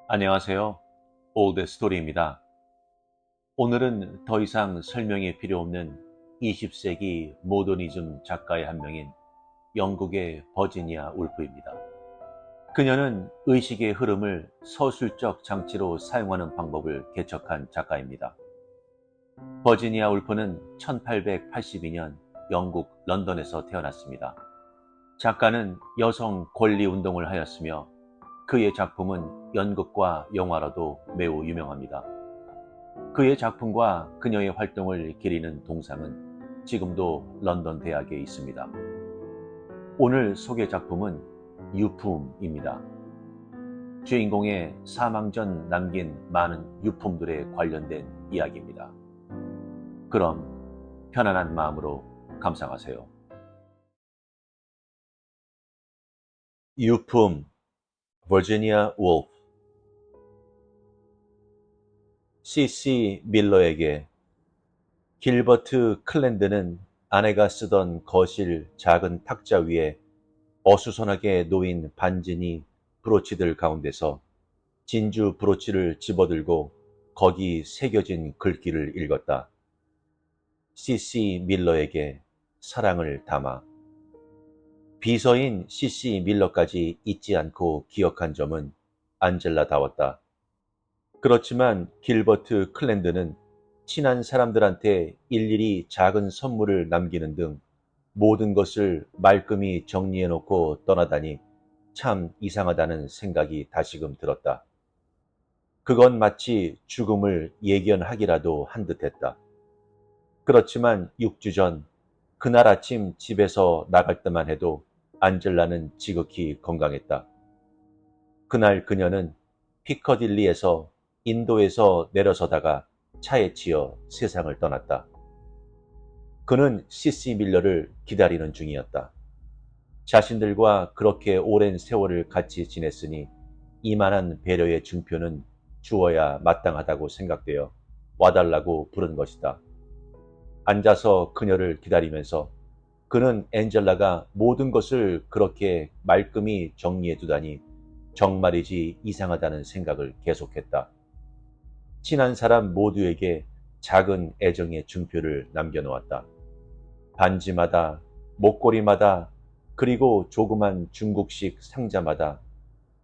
안녕하세요. 올드 스토리입니다. 오늘은 더 이상 설명이 필요 없는 20세기 모더니즘 작가의 한 명인 영국의 버지니아 울프입니다. 그녀는 의식의 흐름을 서술적 장치로 사용하는 방법을 개척한 작가입니다. 버지니아 울프는 1882년 영국 런던에서 태어났습니다. 작가는 여성 권리 운동을 하였으며 그의 작품은 연극과 영화로도 매우 유명합니다. 그의 작품과 그녀의 활동을 기리는 동상은 지금도 런던 대학에 있습니다. 오늘 소개 작품은 유품입니다. 주인공의 사망 전 남긴 많은 유품들에 관련된 이야기입니다. 그럼 편안한 마음으로 감상하세요. 유품, 버지니아 울프. C.C. 밀러에게 길버트 클랜드는 아내가 쓰던 거실 작은 탁자 위에 어수선하게 놓인 반지니 브로치들 가운데서 진주 브로치를 집어들고 거기 새겨진 글귀를 읽었다. C.C. 밀러에게 사랑을 담아. 비서인 C.C. 밀러까지 잊지 않고 기억한 점은 안젤라다웠다. 그렇지만 길버트 클랜드는 친한 사람들한테 일일이 작은 선물을 남기는 등 모든 것을 말끔히 정리해놓고 떠나다니 참 이상하다는 생각이 다시금 들었다. 그건 마치 죽음을 예견하기라도 한 듯했다. 그렇지만 6주 전 그날 아침 집에서 나갈 때만 해도 안젤라는 지극히 건강했다. 그날 그녀는 피커딜리에서 인도에서 내려서다가 차에 치여 세상을 떠났다. 그는 C.C. 밀러를 기다리는 중이었다. 자신들과 그렇게 오랜 세월을 같이 지냈으니 이만한 배려의 증표는 주어야 마땅하다고 생각되어 와달라고 부른 것이다. 앉아서 그녀를 기다리면서 그는 앤젤라가 모든 것을 그렇게 말끔히 정리해 두다니 정말이지 이상하다는 생각을 계속했다. 친한 사람 모두에게 작은 애정의 증표를 남겨놓았다. 반지마다, 목걸이마다, 그리고 조그만 중국식 상자마다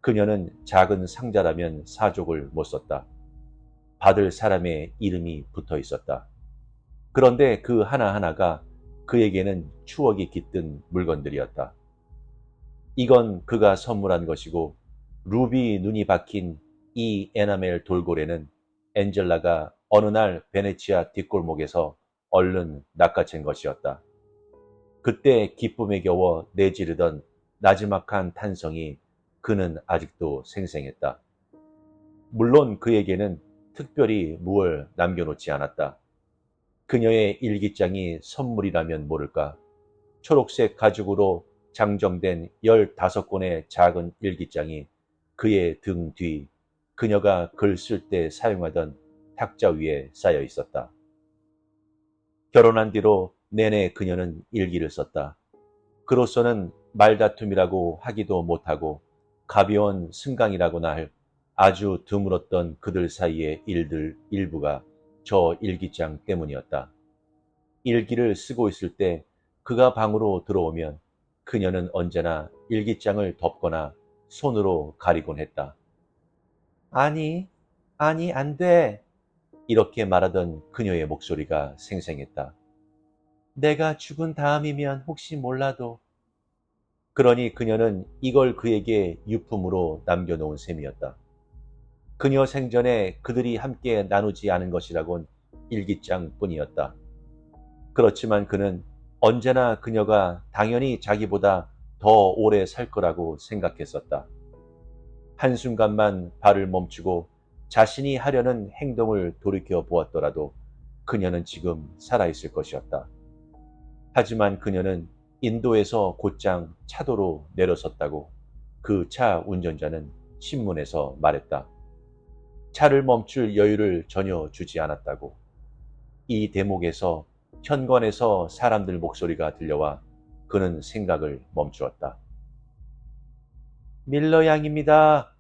그녀는 작은 상자라면 사족을 못 썼다. 받을 사람의 이름이 붙어 있었다. 그런데 그 하나하나가 그에게는 추억이 깃든 물건들이었다. 이건 그가 선물한 것이고 루비 눈이 박힌 이 에나멜 돌고래는 앤젤라가 어느 날 베네치아 뒷골목에서 얼른 낚아챈 것이었다. 그때 기쁨에 겨워 내지르던 나지막한 탄성이 그는 아직도 생생했다. 물론 그에게는 특별히 무얼 남겨놓지 않았다. 그녀의 일기장이 선물이라면 모를까. 초록색 가죽으로 장정된 15권의 작은 일기장이 그의 등 뒤 그녀가 글 쓸 때 사용하던 탁자 위에 쌓여 있었다. 결혼한 뒤로 내내 그녀는 일기를 썼다. 그로서는 말다툼이라고 하기도 못하고 가벼운 승강이라고나 할 아주 드물었던 그들 사이의 일들 일부가 저 일기장 때문이었다. 일기를 쓰고 있을 때 그가 방으로 들어오면 그녀는 언제나 일기장을 덮거나 손으로 가리곤 했다. 아니, 아니, 안 돼. 이렇게 말하던 그녀의 목소리가 생생했다. 내가 죽은 다음이면 혹시 몰라도. 그러니 그녀는 이걸 그에게 유품으로 남겨놓은 셈이었다. 그녀 생전에 그들이 함께 나누지 않은 것이라곤 일기장 뿐이었다. 그렇지만 그는 언제나 그녀가 당연히 자기보다 더 오래 살 거라고 생각했었다. 한순간만 발을 멈추고 자신이 하려는 행동을 돌이켜 보았더라도 그녀는 지금 살아있을 것이었다. 하지만 그녀는 인도에서 곧장 차도로 내려섰다고 그 차 운전자는 신문에서 말했다. 차를 멈출 여유를 전혀 주지 않았다고. 이 대목에서 현관에서 사람들 목소리가 들려와 그는 생각을 멈추었다. 밀러 양입니다.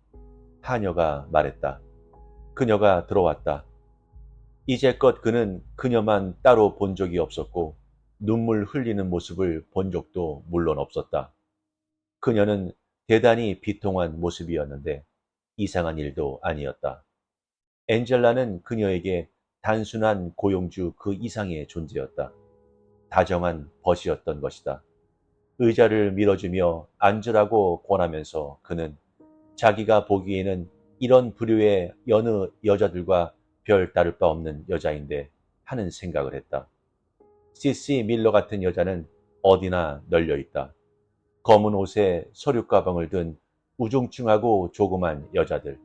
하녀가 말했다. 그녀가 들어왔다. 이제껏 그는 그녀만 따로 본 적이 없었고 눈물 흘리는 모습을 본 적도 물론 없었다. 그녀는 대단히 비통한 모습이었는데 이상한 일도 아니었다. 엔젤라는 그녀에게 단순한 고용주 그 이상의 존재였다. 다정한 벗이었던 것이다. 의자를 밀어주며 앉으라고 권하면서 그는 자기가 보기에는 이런 부류의 여느 여자들과 별 다를 바 없는 여자인데 하는 생각을 했다. 시시 밀러 같은 여자는 어디나 널려 있다. 검은 옷에 서류 가방을 든 우중충하고 조그만 여자들.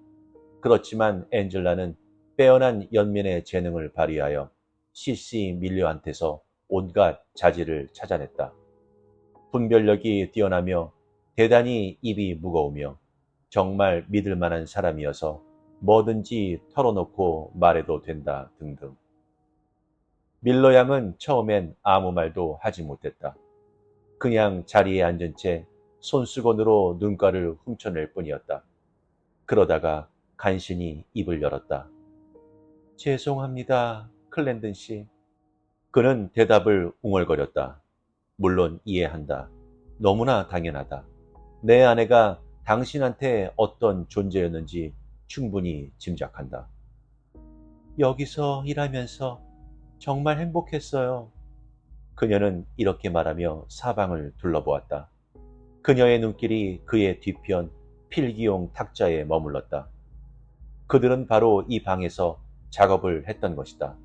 그렇지만 엔젤라는 빼어난 연민의 재능을 발휘하여 시시 밀려한테서 온갖 자질을 찾아냈다. 분별력이 뛰어나며 대단히 입이 무거우며 정말 믿을 만한 사람이어서 뭐든지 털어놓고 말해도 된다 등등. 밀러 양은 처음엔 아무 말도 하지 못했다. 그냥 자리에 앉은 채 손수건으로 눈가를 훔쳐낼 뿐이었다. 그러다가 간신히 입을 열었다. 죄송합니다, 클랜든 씨. 그는 대답을 웅얼거렸다. 물론 이해한다. 너무나 당연하다. 내 아내가 당신한테 어떤 존재였는지 충분히 짐작한다. 여기서 일하면서 정말 행복했어요. 그녀는 이렇게 말하며 사방을 둘러보았다. 그녀의 눈길이 그의 뒤편 필기용 탁자에 머물렀다. 그들은 바로 이 방에서 작업을 했던 것이다.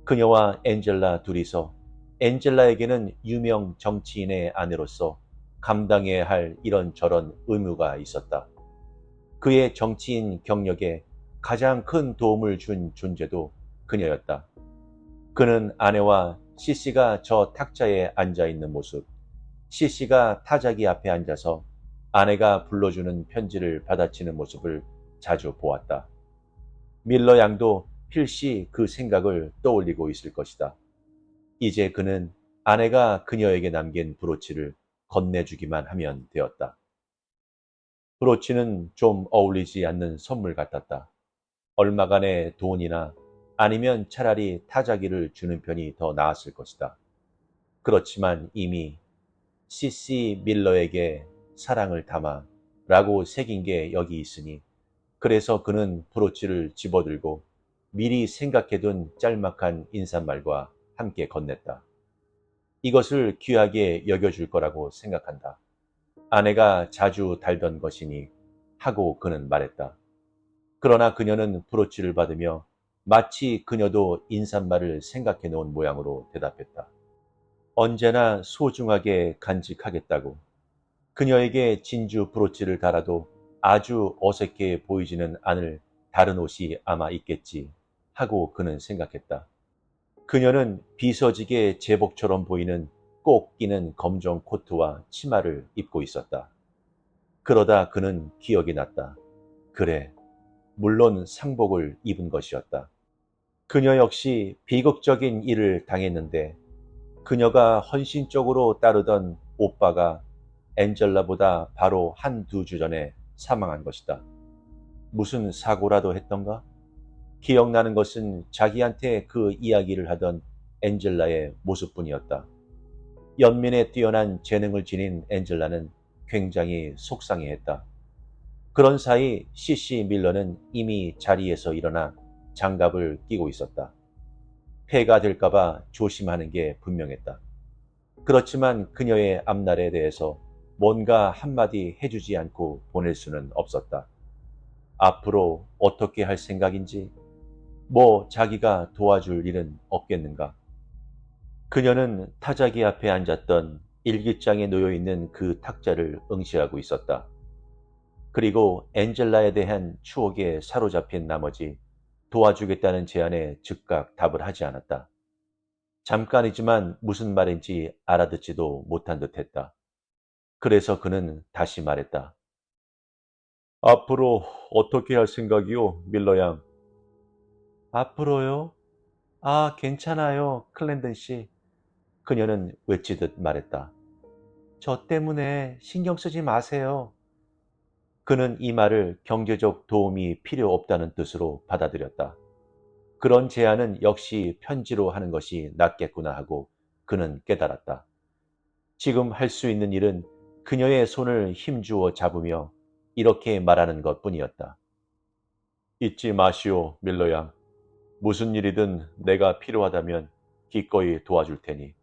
그녀와 엔젤라 둘이서 엔젤라에게는 유명 정치인의 아내로서 감당해야 할 이런저런 의무가 있었다. 그의 정치인 경력에 가장 큰 도움을 준 존재도 그녀였다. 그는 아내와 CC가 저 탁자에 앉아있는 모습, CC가 타자기 앞에 앉아서 아내가 불러주는 편지를 받아치는 모습을 자주 보았다. 밀러 양도 필시 그 생각을 떠올리고 있을 것이다. 이제 그는 아내가 그녀에게 남긴 브로치를 건네주기만 하면 되었다. 브로치는 좀 어울리지 않는 선물 같았다. 얼마간의 돈이나 아니면 차라리 타자기를 주는 편이 더 나았을 것이다. 그렇지만 이미 CC 밀러에게 사랑을 담아 라고 새긴 게 여기 있으니 그래서 그는 브로치를 집어들고 미리 생각해둔 짤막한 인사말과 함께 건넸다. 이것을 귀하게 여겨줄 거라고 생각한다. 아내가 자주 달던 것이니 하고 그는 말했다. 그러나 그녀는 브로치를 받으며 마치 그녀도 인사말을 생각해 놓은 모양으로 대답했다. 언제나 소중하게 간직하겠다고. 그녀에게 진주 브로치를 달아도 아주 어색해 보이지는 않을 다른 옷이 아마 있겠지 하고 그는 생각했다. 그녀는 비서직의 제복처럼 보이는 꼭 끼는 검정 코트와 치마를 입고 있었다. 그러다 그는 기억이 났다. 그래, 물론 상복을 입은 것이었다. 그녀 역시 비극적인 일을 당했는데 그녀가 헌신적으로 따르던 오빠가 엔젤라보다 바로 한두 주 전에 사망한 것이다. 무슨 사고라도 했던가? 기억나는 것은 자기한테 그 이야기를 하던 엔젤라의 모습뿐이었다. 연민에 뛰어난 재능을 지닌 엔젤라는 굉장히 속상해했다. 그런 사이 CC 밀러는 이미 자리에서 일어나 장갑을 끼고 있었다. 폐가 될까봐 조심하는 게 분명했다. 그렇지만 그녀의 앞날에 대해서 뭔가 한마디 해주지 않고 보낼 수는 없었다. 앞으로 어떻게 할 생각인지, 뭐 자기가 도와줄 일은 없겠는가. 그녀는 타자기 앞에 앉았던 일기장에 놓여있는 그 탁자를 응시하고 있었다. 그리고 엔젤라에 대한 추억에 사로잡힌 나머지 도와주겠다는 제안에 즉각 답을 하지 않았다. 잠깐이지만 무슨 말인지 알아듣지도 못한 듯했다. 그래서 그는 다시 말했다. 앞으로 어떻게 할 생각이요, 밀러 양? 앞으로요? 아, 괜찮아요, 클랜든 씨. 그녀는 외치듯 말했다. 저 때문에 신경 쓰지 마세요. 그는 이 말을 경제적 도움이 필요 없다는 뜻으로 받아들였다. 그런 제안은 역시 편지로 하는 것이 낫겠구나 하고 그는 깨달았다. 지금 할 수 있는 일은 그녀의 손을 힘주어 잡으며 이렇게 말하는 것 뿐이었다. 잊지 마시오, 밀러 양. 무슨 일이든 내가 필요하다면 기꺼이 도와줄 테니.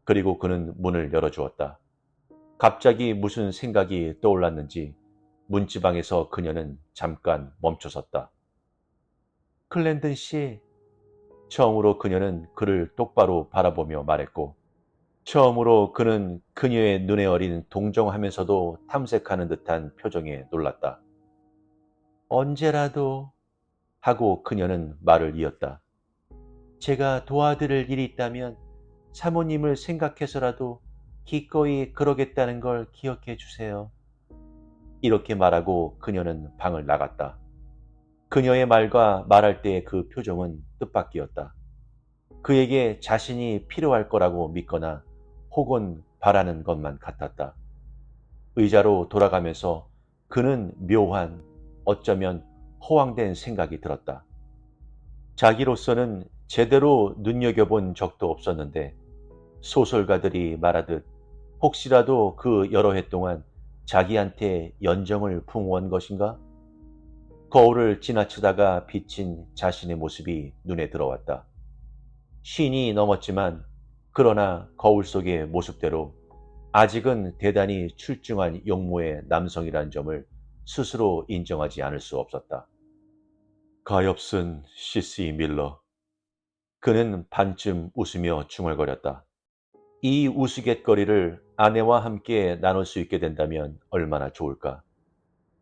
그리고 그는 문을 열어주었다. 갑자기 무슨 생각이 떠올랐는지 문지방에서 그녀는 잠깐 멈춰섰다. 클랜든 씨, 처음으로 그녀는 그를 똑바로 바라보며 말했고, 처음으로 그는 그녀의 눈에 어린 동정하면서도 탐색하는 듯한 표정에 놀랐다. 언제라도 하고 그녀는 말을 이었다. 제가 도와드릴 일이 있다면 사모님을 생각해서라도 기꺼이 그러겠다는 걸 기억해 주세요. 이렇게 말하고 그녀는 방을 나갔다. 그녀의 말과 말할 때의 그 표정은 뜻밖이었다. 그에게 자신이 필요할 거라고 믿거나 혹은 바라는 것만 같았다. 의자로 돌아가면서 그는 묘한, 어쩌면 허황된 생각이 들었다. 자기로서는 제대로 눈여겨본 적도 없었는데 소설가들이 말하듯 혹시라도 그 여러 해 동안 자기한테 연정을 품어온 것인가? 거울을 지나치다가 비친 자신의 모습이 눈에 들어왔다. 쉰이 넘었지만 그러나 거울 속의 모습대로 아직은 대단히 출중한 용모의 남성이라는 점을 스스로 인정하지 않을 수 없었다. 가엾은 C.C. 밀러. 그는 반쯤 웃으며 중얼거렸다. 이 우스갯거리를 아내와 함께 나눌 수 있게 된다면 얼마나 좋을까.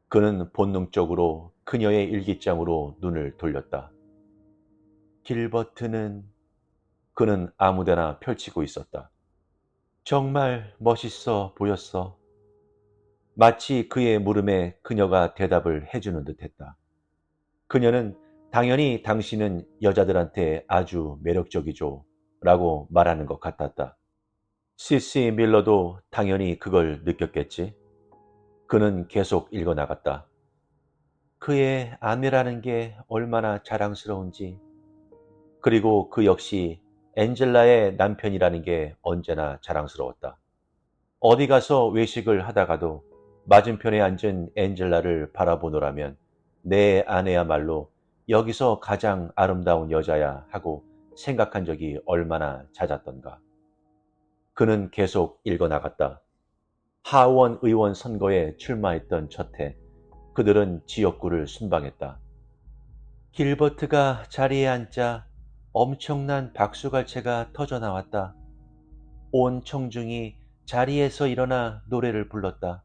그는 본능적으로 그녀의 일기장으로 눈을 돌렸다. 길버트는 그는 아무데나 펼치고 있었다. 정말 멋있어 보였어. 마치 그의 물음에 그녀가 대답을 해주는 듯했다. 그녀는 당연히 당신은 여자들한테 아주 매력적이죠 라고 말하는 것 같았다. 시시 밀러도 당연히 그걸 느꼈겠지. 그는 계속 읽어나갔다. 그의 아내라는 게 얼마나 자랑스러운지, 그리고 그 역시 엔젤라의 남편이라는 게 언제나 자랑스러웠다. 어디 가서 외식을 하다가도 맞은편에 앉은 엔젤라를 바라보노라면 내 아내야말로 여기서 가장 아름다운 여자야 하고 생각한 적이 얼마나 잦았던가. 그는 계속 읽어나갔다. 하원 의원 선거에 출마했던 첫 해, 그들은 지역구를 순방했다. 길버트가 자리에 앉자 엄청난 박수갈채가 터져나왔다. 온 청중이 자리에서 일어나 노래를 불렀다.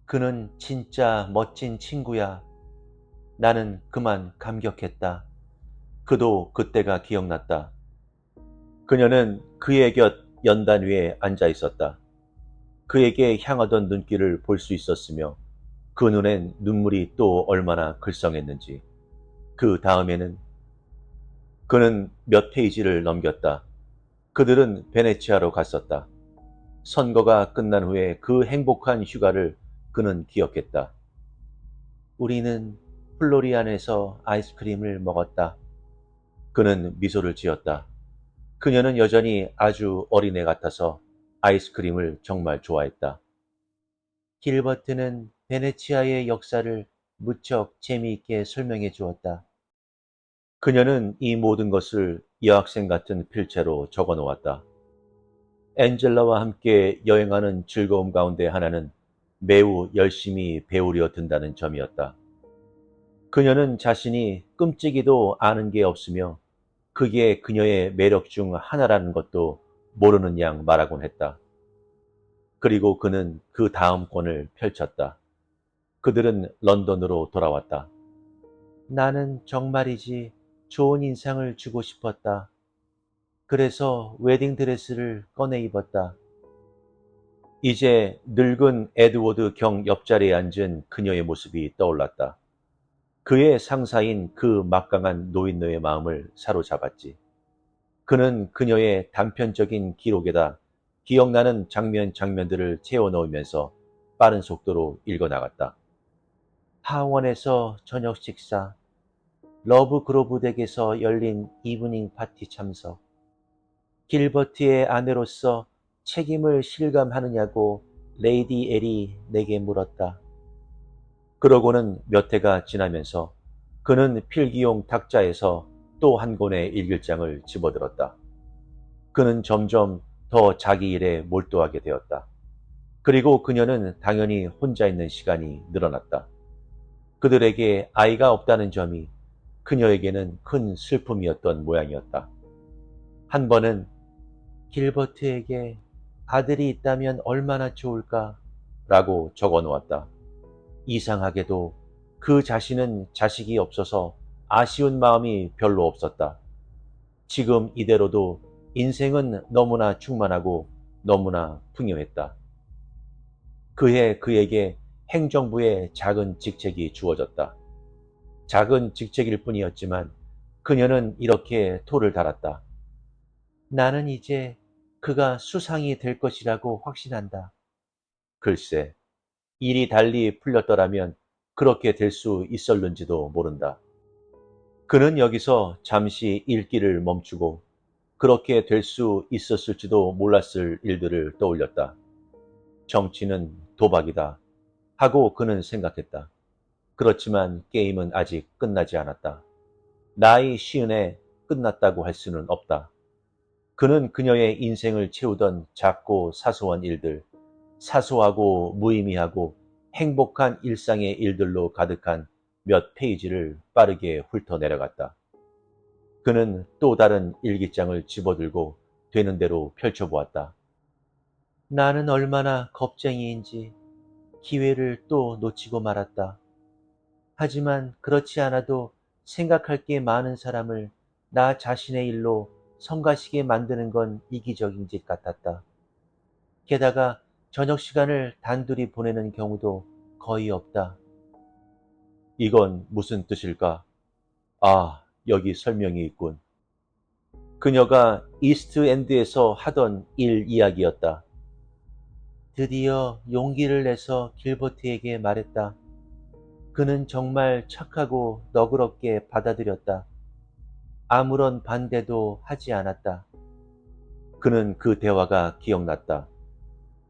그는 진짜 멋진 친구야. 나는 그만 감격했다. 그도 그때가 기억났다. 그녀는 그의 곁 연단 위에 앉아 있었다. 그에게 향하던 눈길을 볼 수 있었으며 그 눈엔 눈물이 또 얼마나 글썽했는지. 그 다음에는 그는 몇 페이지를 넘겼다. 그들은 베네치아로 갔었다. 선거가 끝난 후에 그 행복한 휴가를 그는 기억했다. 우리는 플로리안에서 아이스크림을 먹었다. 그는 미소를 지었다. 그녀는 여전히 아주 어린애 같아서 아이스크림을 정말 좋아했다. 길버트는 베네치아의 역사를 무척 재미있게 설명해 주었다. 그녀는 이 모든 것을 여학생 같은 필체로 적어 놓았다. 엔젤라와 함께 여행하는 즐거움 가운데 하나는 매우 열심히 배우려 든다는 점이었다. 그녀는 자신이 끔찍이도 아는 게 없으며 그게 그녀의 매력 중 하나라는 것도 모르는 양 말하곤 했다. 그리고 그는 그 다음 권을 펼쳤다. 그들은 런던으로 돌아왔다. 나는 정말이지 좋은 인상을 주고 싶었다. 그래서 웨딩드레스를 꺼내 입었다. 이제 늙은 에드워드 경 옆자리에 앉은 그녀의 모습이 떠올랐다. 그의 상사인 그 막강한 노인네의 마음을 사로잡았지. 그는 그녀의 단편적인 기록에다 기억나는 장면들을 채워 넣으면서 빠른 속도로 읽어나갔다. 하원에서 저녁 식사, 러브그로브 댁에서 열린 이브닝 파티 참석, 길버트의 아내로서 책임을 실감하느냐고 레이디 엘이 내게 물었다. 그러고는 몇 해가 지나면서 그는 필기용 탁자에서 또 한 권의 일기장을 집어들었다. 그는 점점 더 자기 일에 몰두하게 되었다. 그리고 그녀는 당연히 혼자 있는 시간이 늘어났다. 그들에게 아이가 없다는 점이 그녀에게는 큰 슬픔이었던 모양이었다. 한 번은 길버트에게 아들이 있다면 얼마나 좋을까 라고 적어 놓았다. 이상하게도 그 자신은 자식이 없어서 아쉬운 마음이 별로 없었다. 지금 이대로도 인생은 너무나 충만하고 너무나 풍요했다. 그해 그에게 행정부의 작은 직책이 주어졌다. 작은 직책일 뿐이었지만 그녀는 이렇게 토를 달았다. 나는 이제 그가 수상이 될 것이라고 확신한다. 글쎄, 일이 달리 풀렸더라면 그렇게 될 수 있었는지도 모른다. 그는 여기서 잠시 읽기를 멈추고 그렇게 될 수 있었을지도 몰랐을 일들을 떠올렸다. 정치는 도박이다 하고 그는 생각했다. 그렇지만 게임은 아직 끝나지 않았다. 나이 50에 끝났다고 할 수는 없다. 그는 그녀의 인생을 채우던 작고 사소한 일들, 사소하고 무의미하고 행복한 일상의 일들로 가득한 몇 페이지를 빠르게 훑어 내려갔다. 그는 또 다른 일기장을 집어들고 되는 대로 펼쳐보았다. 나는 얼마나 겁쟁이인지 기회를 또 놓치고 말았다. 하지만 그렇지 않아도 생각할 게 많은 사람을 나 자신의 일로 성가시게 만드는 건 이기적인 짓 같았다. 게다가 저녁 시간을 단둘이 보내는 경우도 거의 없다. 이건 무슨 뜻일까? 아, 여기 설명이 있군. 그녀가 이스트엔드에서 하던 일 이야기였다. 드디어 용기를 내서 길버트에게 말했다. 그는 정말 착하고 너그럽게 받아들였다. 아무런 반대도 하지 않았다. 그는 그 대화가 기억났다.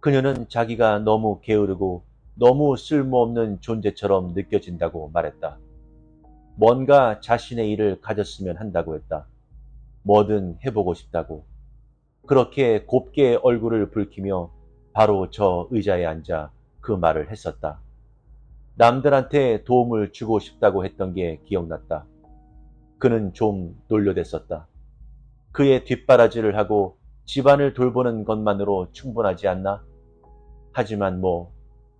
그녀는 자기가 너무 게으르고 너무 쓸모없는 존재처럼 느껴진다고 말했다. 뭔가 자신의 일을 가졌으면 한다고 했다. 뭐든 해보고 싶다고. 그렇게 곱게 얼굴을 붉히며 바로 저 의자에 앉아 그 말을 했었다. 남들한테 도움을 주고 싶다고 했던 게 기억났다. 그는 좀 놀려댔었다. 그의 뒷바라지를 하고 집안을 돌보는 것만으로 충분하지 않나? 하지만 뭐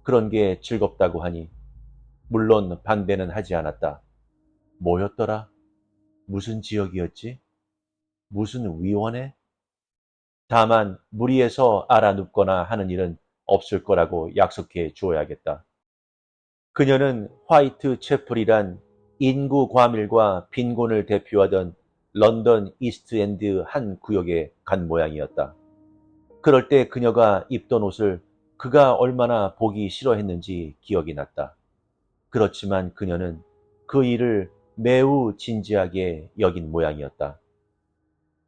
그런 게 즐겁다고 하니 물론 반대는 하지 않았다. 뭐였더라? 무슨 지역이었지? 무슨 위원회? 다만 무리해서 알아눕거나 하는 일은 없을 거라고 약속해 주어야겠다. 그녀는 화이트 채플이란 인구 과밀과 빈곤을 대표하던 런던 이스트엔드 한 구역에 간 모양이었다. 그럴 때 그녀가 입던 옷을 그가 얼마나 보기 싫어했는지 기억이 났다. 그렇지만 그녀는 그 일을 매우 진지하게 여긴 모양이었다.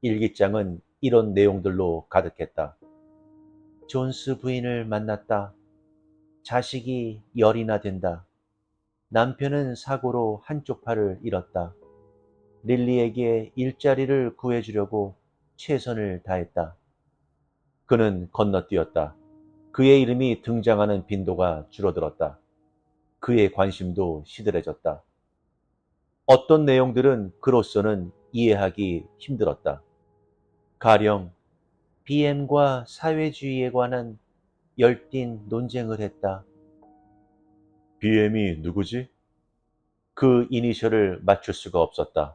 일기장은 이런 내용들로 가득했다. 존스 부인을 만났다. 자식이 열이나 된다. 남편은 사고로 한쪽 팔을 잃었다. 릴리에게 일자리를 구해주려고 최선을 다했다. 그는 건너뛰었다. 그의 이름이 등장하는 빈도가 줄어들었다. 그의 관심도 시들해졌다. 어떤 내용들은 그로서는 이해하기 힘들었다. 가령 BM과 사회주의에 관한 열띤 논쟁을 했다. BM이 누구지? 그 이니셜을 맞출 수가 없었다.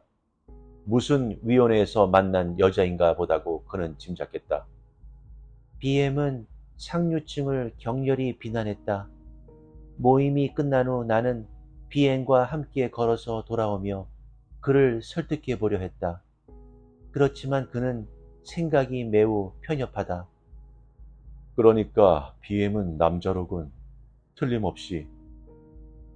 무슨 위원회에서 만난 여자인가 보다고 그는 짐작했다. BM은 상류층을 격렬히 비난했다. 모임이 끝난 후 나는 BM과 함께 걸어서 돌아오며 그를 설득해 보려 했다. 그렇지만 그는 생각이 매우 편협하다. 그러니까 BM은 남자로군. 틀림없이.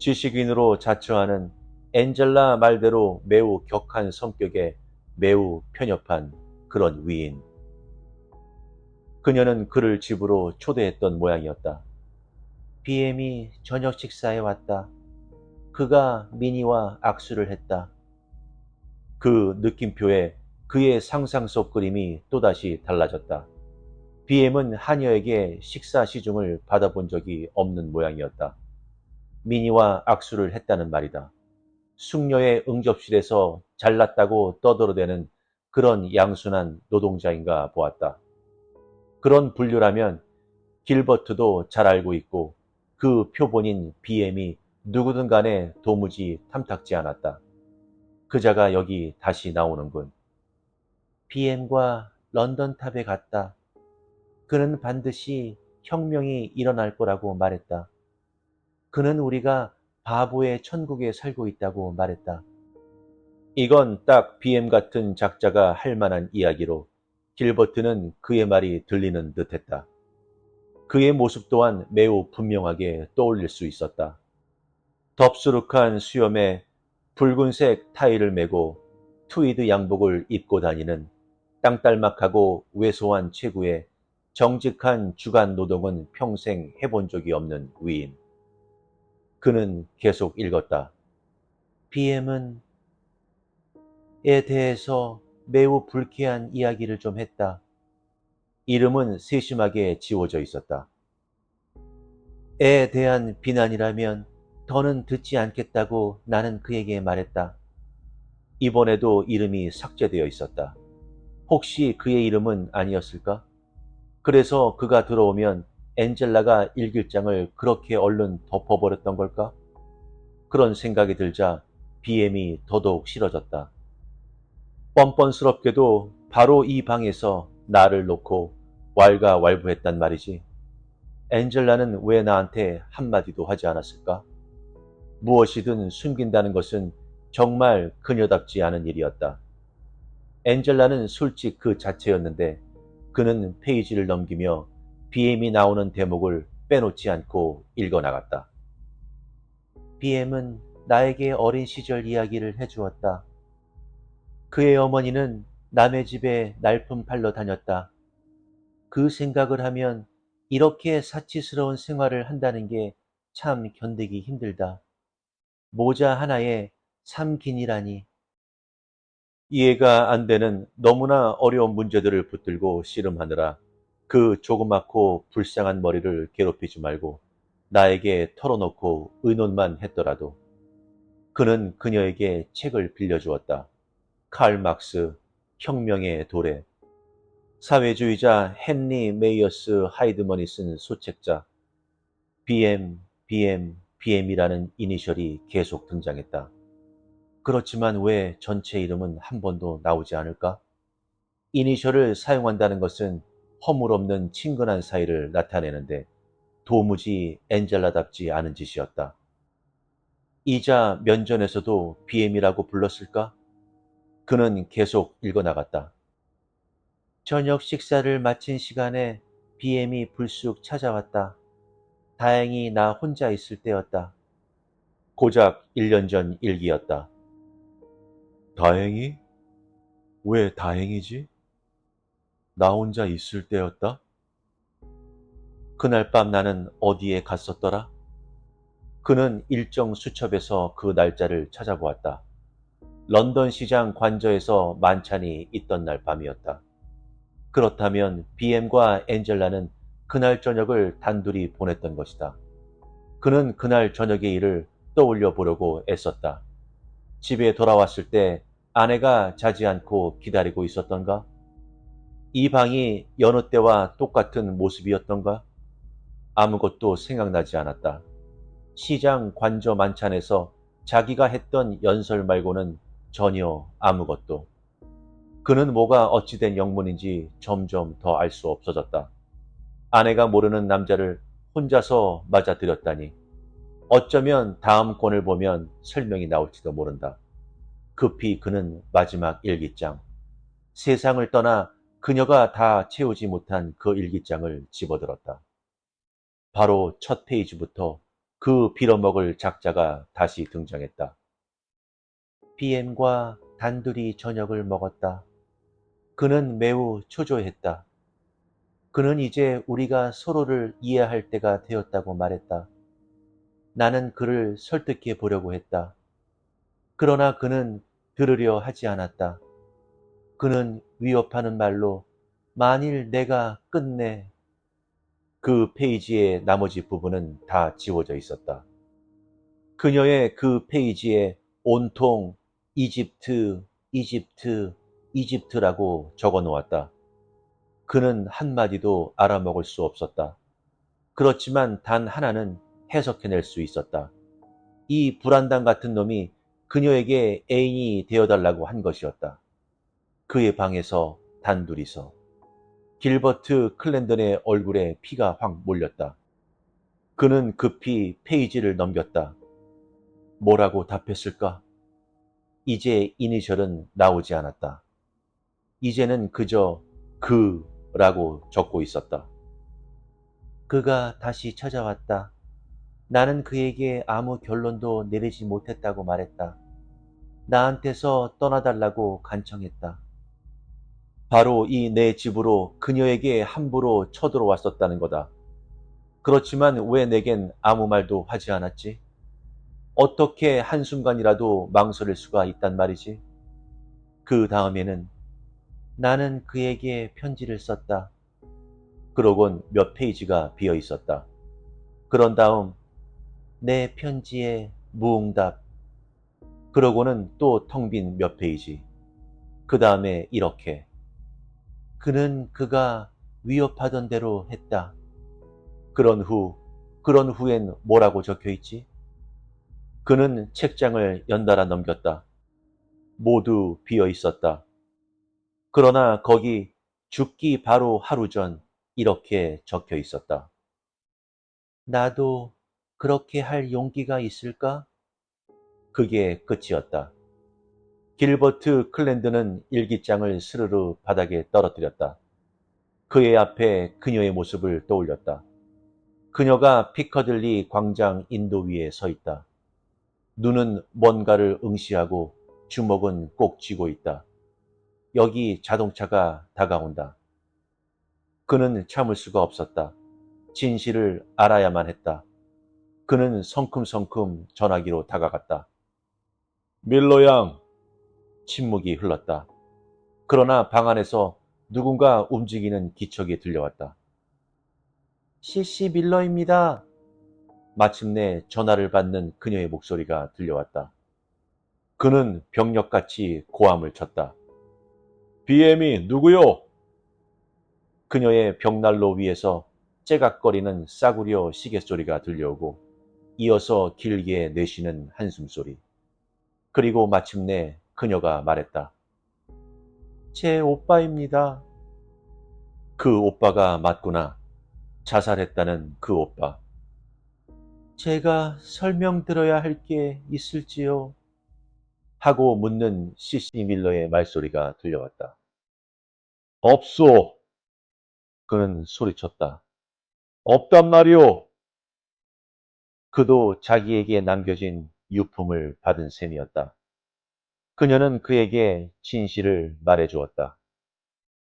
지식인으로 자처하는 엔젤라 말대로 매우 격한 성격에 매우 편협한 그런 위인. 그녀는 그를 집으로 초대했던 모양이었다. BM이 저녁 식사에 왔다. 그가 미니와 악수를 했다. 그 느낌표에 그의 상상 속 그림이 또다시 달라졌다. BM은 하녀에게 식사 시중을 받아본 적이 없는 모양이었다. 미니와 악수를 했다는 말이다. 숙녀의 응접실에서 잘났다고 떠들어대는 그런 양순한 노동자인가 보았다. 그런 분류라면 길버트도 잘 알고 있고 그 표본인 BM이 누구든 간에 도무지 탐탁지 않았다. 그자가 여기 다시 나오는군. BM과 런던탑에 갔다. 그는 반드시 혁명이 일어날 거라고 말했다. 그는 우리가 바보의 천국에 살고 있다고 말했다. 이건 딱 BM 같은 작자가 할 만한 이야기로 길버트는 그의 말이 들리는 듯했다. 그의 모습 또한 매우 분명하게 떠올릴 수 있었다. 덥수룩한 수염에 붉은색 타이를 메고 트위드 양복을 입고 다니는 땅딸막하고 왜소한 체구에 정직한 주간 노동은 평생 해본 적이 없는 위인. 그는 계속 읽었다. BM은 에 대해서 매우 불쾌한 이야기를 좀 했다. 이름은 세심하게 지워져 있었다. 에 대한 비난이라면 더는 듣지 않겠다고 나는 그에게 말했다. 이번에도 이름이 삭제되어 있었다. 혹시 그의 이름은 아니었을까? 그래서 그가 들어오면 엔젤라가 읽을 장을 그렇게 얼른 덮어버렸던 걸까? 그런 생각이 들자 BM이 더더욱 싫어졌다. 뻔뻔스럽게도 바로 이 방에서 나를 놓고 왈가왈부했단 말이지. 엔젤라는 왜 나한테 한마디도 하지 않았을까? 무엇이든 숨긴다는 것은 정말 그녀답지 않은 일이었다. 엔젤라는 술집 그 자체였는데 그는 페이지를 넘기며 BM이 나오는 대목을 빼놓지 않고 읽어나갔다. BM은 나에게 어린 시절 이야기를 해주었다. 그의 어머니는 남의 집에 날품 팔러 다녔다. 그 생각을 하면 이렇게 사치스러운 생활을 한다는 게 참 견디기 힘들다. 모자 하나에 삼긴이라니. 이해가 안 되는 너무나 어려운 문제들을 붙들고 씨름하느라 그 조그맣고 불쌍한 머리를 괴롭히지 말고 나에게 털어놓고 의논만 했더라도 그는 그녀에게 책을 빌려주었다. 칼 막스, 혁명의 도래, 사회주의자 헨리 메이어스 하이드먼이 쓴 소책자, BM이라는 이니셜이 계속 등장했다. 그렇지만 왜 전체 이름은 한 번도 나오지 않을까? 이니셜을 사용한다는 것은 허물없는 친근한 사이를 나타내는데 도무지 엔젤라답지 않은 짓이었다. 이자 면전에서도 BM이라고 불렀을까? 그는 계속 읽어나갔다. 저녁 식사를 마친 시간에 BM이 불쑥 찾아왔다. 다행히 나 혼자 있을 때였다. 고작 1년 전 일기였다. 다행히? 왜 다행이지? 나 혼자 있을 때였다? 그날 밤 나는 어디에 갔었더라? 그는 일정 수첩에서 그 날짜를 찾아보았다. 런던 시장 관저에서 만찬이 있던 날 밤이었다. 그렇다면 BM과 엔젤라는 그날 저녁을 단둘이 보냈던 것이다. 그는 그날 저녁의 일을 떠올려 보려고 애썼다. 집에 돌아왔을 때 아내가 자지 않고 기다리고 있었던가? 이 방이 여느 때와 똑같은 모습이었던가? 아무것도 생각나지 않았다. 시장 관저 만찬에서 자기가 했던 연설 말고는 전혀 아무것도. 그는 뭐가 어찌된 영문인지 점점 더 알 수 없어졌다. 아내가 모르는 남자를 혼자서 맞아들였다니. 어쩌면 다음 권을 보면 설명이 나올지도 모른다. 급히 그는 마지막 일기장, 세상을 떠나 그녀가 다 채우지 못한 그 일기장을 집어들었다. 바로 첫 페이지부터 그 빌어먹을 작자가 다시 등장했다. BM과 단둘이 저녁을 먹었다. 그는 매우 초조했다. 그는 이제 우리가 서로를 이해할 때가 되었다고 말했다. 나는 그를 설득해 보려고 했다. 그러나 그는 들으려 하지 않았다. 그는 위협하는 말로 만일 내가 끝내 그 페이지의 나머지 부분은 다 지워져 있었다. 그녀의 그 페이지에 온통 이집트, 이집트, 이집트라고 적어 놓았다. 그는 한마디도 알아먹을 수 없었다. 그렇지만 단 하나는 해석해낼 수 있었다. 이 불안당 같은 놈이 그녀에게 애인이 되어달라고 한 것이었다. 그의 방에서 단둘이서. 길버트 클랜던의 얼굴에 피가 확 몰렸다. 그는 급히 페이지를 넘겼다. 뭐라고 답했을까? 이제 이니셜은 나오지 않았다. 이제는 그저 그라고 적고 있었다. 그가 다시 찾아왔다. 나는 그에게 아무 결론도 내리지 못했다고 말했다. 나한테서 떠나달라고 간청했다. 바로 이 내 집으로 그녀에게 함부로 쳐들어왔었다는 거다. 그렇지만 왜 내겐 아무 말도 하지 않았지? 어떻게 한순간이라도 망설일 수가 있단 말이지? 그 다음에는 나는 그에게 편지를 썼다. 그러곤 몇 페이지가 비어 있었다. 그런 다음 내 편지에 무응답. 그러고는 또 텅 빈 몇 페이지. 그 다음에 이렇게. 그는 그가 위협하던 대로 했다. 그런 후엔 뭐라고 적혀 있지? 그는 책장을 연달아 넘겼다. 모두 비어 있었다. 그러나 거기 죽기 바로 하루 전 이렇게 적혀 있었다. 나도 그렇게 할 용기가 있을까? 그게 끝이었다. 길버트 클랜드는 일기장을 스르르 바닥에 떨어뜨렸다. 그의 앞에 그녀의 모습을 떠올렸다. 그녀가 피커들리 광장 인도 위에 서 있다. 눈은 뭔가를 응시하고 주먹은 꼭 쥐고 있다. 여기 자동차가 다가온다. 그는 참을 수가 없었다. 진실을 알아야만 했다. 그는 성큼성큼 전화기로 다가갔다. 밀러 양. 침묵이 흘렀다. 그러나 방 안에서 누군가 움직이는 기척이 들려왔다. CC 밀러입니다. 마침내 전화를 받는 그녀의 목소리가 들려왔다. 그는 병력같이 고함을 쳤다. BM이 누구요? 그녀의 벽난로 위에서 째각거리는 싸구려 시계소리가 들려오고 이어서 길게 내쉬는 한숨소리. 그리고 마침내 그녀가 말했다. 제 오빠입니다. 그 오빠가 맞구나. 자살했다는 그 오빠. 제가 설명드려야 할 게 있을지요? 하고 묻는 CC 밀러의 말소리가 들려왔다. 없소. 그는 소리쳤다. 없단 말이오. 그도 자기에게 남겨진 유품을 받은 셈이었다. 그녀는 그에게 진실을 말해주었다.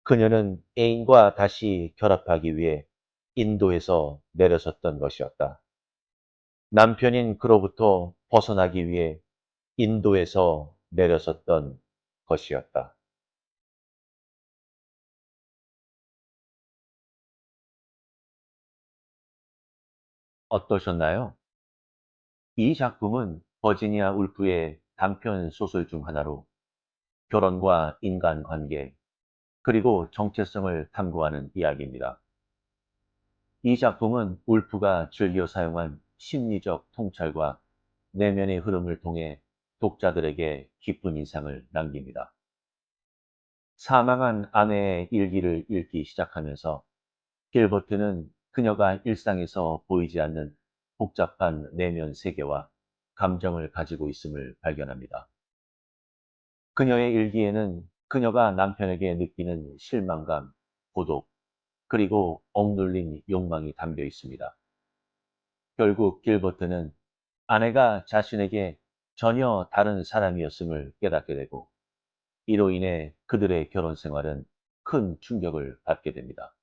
그녀는 애인과 다시 결합하기 위해 인도에서 내려섰던 것이었다. 남편인 그로부터 벗어나기 위해 인도에서 내려섰던 것이었다. 어떠셨나요? 이 작품은 버지니아 울프의 단편 소설 중 하나로 결혼과 인간관계, 그리고 정체성을 탐구하는 이야기입니다. 이 작품은 울프가 즐겨 사용한 심리적 통찰과 내면의 흐름을 통해 독자들에게 깊은 인상을 남깁니다. 사망한 아내의 일기를 읽기 시작하면서 길버트는 그녀가 일상에서 보이지 않는 복잡한 내면 세계와 감정을 가지고 있음을 발견합니다. 그녀의 일기에는 그녀가 남편에게 느끼는 실망감, 고독, 그리고 억눌린 욕망이 담겨 있습니다. 결국 길버트는 아내가 자신에게 전혀 다른 사람이었음을 깨닫게 되고 이로 인해 그들의 결혼 생활은 큰 충격을 받게 됩니다.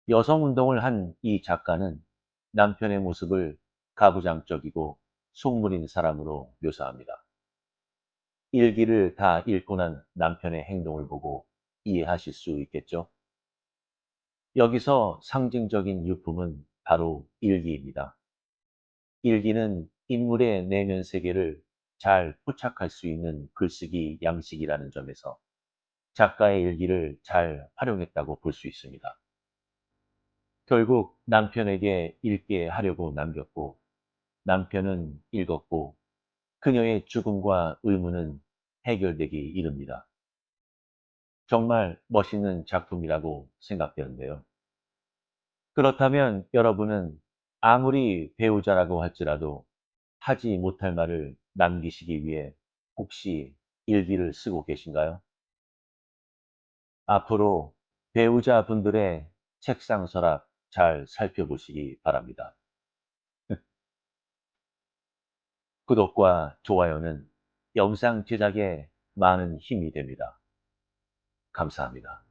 여성운동을 한 이 작가는 남편의 모습을 가부장적이고 속물인 사람으로 묘사합니다. 일기를 다 읽고 난 남편의 행동을 보고 이해하실 수 있겠죠? 여기서 상징적인 유품은 바로 일기입니다. 일기는 인물의 내면 세계를 잘 포착할 수 있는 글쓰기 양식이라는 점에서 작가의 일기를 잘 활용했다고 볼 수 있습니다. 결국 남편에게 읽게 하려고 남겼고 남편은 읽었고 그녀의 죽음과 의문은 해결되기 이릅니다. 정말 멋있는 작품이라고 생각되는데요. 그렇다면 여러분은 아무리 배우자라고 할지라도 하지 못할 말을 남기시기 위해 혹시 일기를 쓰고 계신가요? 앞으로 배우자분들의 책상 서랍 잘 살펴보시기 바랍니다. 구독과 좋아요는 영상 제작에 많은 힘이 됩니다. 감사합니다.